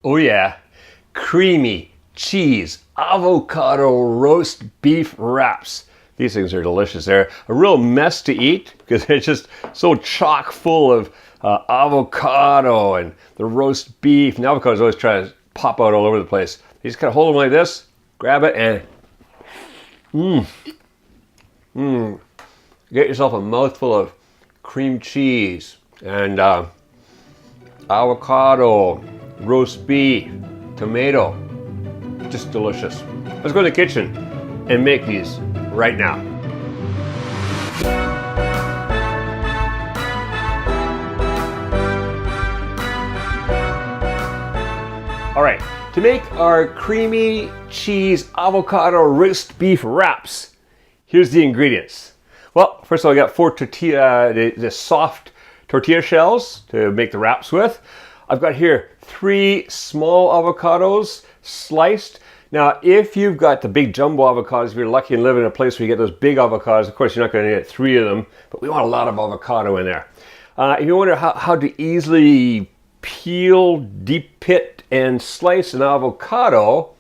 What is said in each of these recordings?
Oh yeah, creamy cheese avocado roast beef wraps. These things are delicious. They're a real mess to eat because they're just so chock full of avocado and the roast beef. And avocados always try to pop out all over the place. You just kind of hold them like this, grab it, and get yourself a mouthful of cream cheese and avocado, roast beef, tomato. Just delicious. Let's go to the kitchen and make these right now. All right, to make our creamy cheese avocado roast beef wraps, here's the ingredients. Well, first of all, I got 4 tortilla, the soft tortilla shells to make the wraps with. I've got here 3 small avocados sliced. Now, if you've got the big jumbo avocados, if you're lucky and live in a place where you get those big avocados, of course you're not going to get 3 of them, but we want a lot of avocado in there. If you wonder how to easily peel, deep pit, and slice an avocado,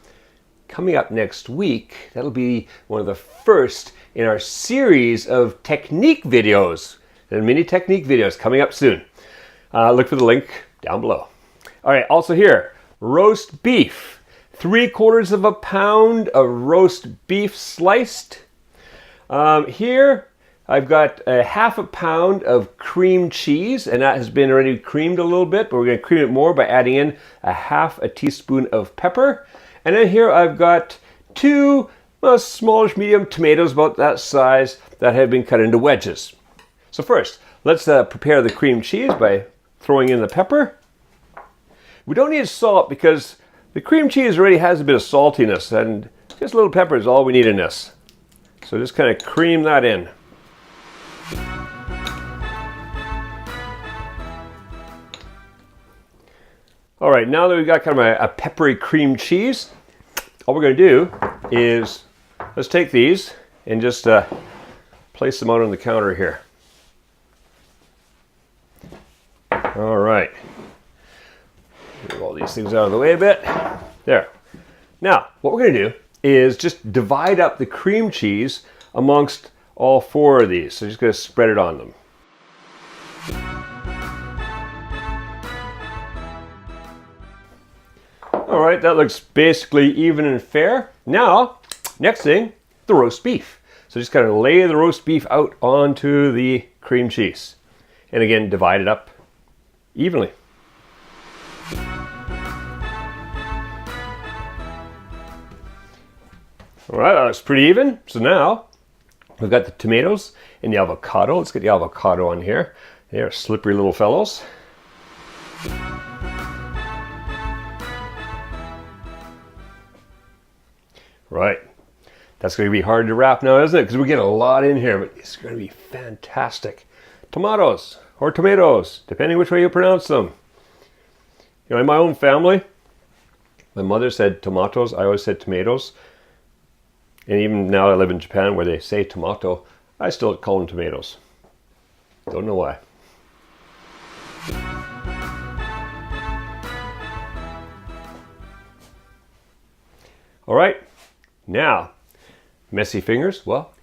coming up next week, that'll be one of the first in our series of technique videos, and mini technique videos coming up soon. Look for the link down below. All right, also here, roast beef. 3/4 of a pound of roast beef sliced. Here, I've got a 1/2 pound of cream cheese, and that has been already creamed a little bit, but we're going to cream it more by adding in a 1/2 teaspoon of pepper. And then here I've got 2 smallish medium tomatoes about that size that have been cut into wedges. So first, let's prepare the cream cheese by throwing in the pepper. We don't need salt because the cream cheese already has a bit of saltiness, and just a little pepper is all we need in this. So just kind of cream that in. All right, now that we've got kind of a peppery cream cheese, all we're going to do is let's take these and just place them out on the counter here. All right. Move all these things out of the way a bit. There. Now, what we're going to do is just divide up the cream cheese amongst all 4 of these. So just going to spread it on them. All right, that looks basically even and fair. Now, next thing, the roast beef. So just kind of lay the roast beef out onto the cream cheese. And again, divide it up evenly. All right, that looks pretty even. So now we've got the tomatoes and the avocado. Let's get the avocado on here. They are slippery little fellows. Right, that's going to be hard to wrap now, isn't it? Because we get a lot in here, but it's going to be fantastic. Tomatoes or tomatoes, depending which way you pronounce them. You know, in my own family, my mother said tomatoes. I always said tomatoes. And even now I live in Japan where they say tomato, I still call them tomatoes. Don't know why. All right, now, messy fingers, well,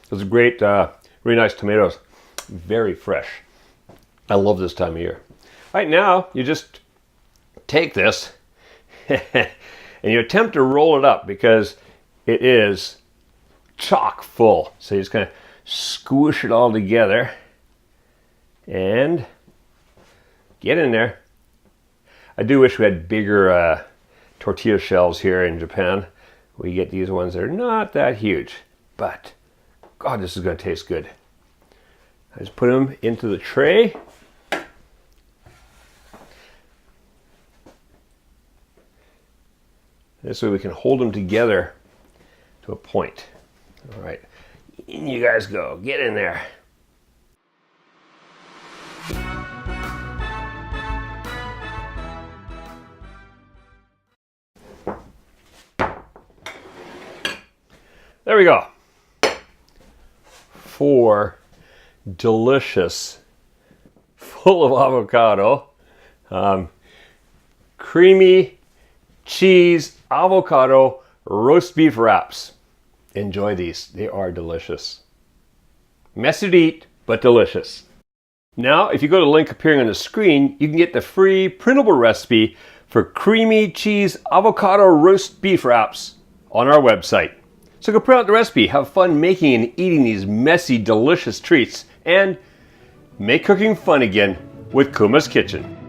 Those are great, really nice tomatoes, very fresh. I love this time of year. All right, now you just take this and you attempt to roll it up because it is chock full. So you just kind of squish it all together and get in there. I do wish we had bigger tortilla shells here in Japan. We get these ones that are not that huge, but God, this is going to taste good. I just put them into the tray. This way we can hold them together to a point. All right, in you guys go. Get in there. There we go. 4 delicious, full of avocado, Creamy cheese avocado roast beef wraps. Enjoy these. They are delicious. Messy to eat, but delicious. Now, if you go to the link appearing on the screen, you can get the free printable recipe for creamy cheese avocado roast beef wraps on our website. So go print out the recipe, have fun making and eating these messy, delicious treats, and make cooking fun again with Kuma's Kitchen.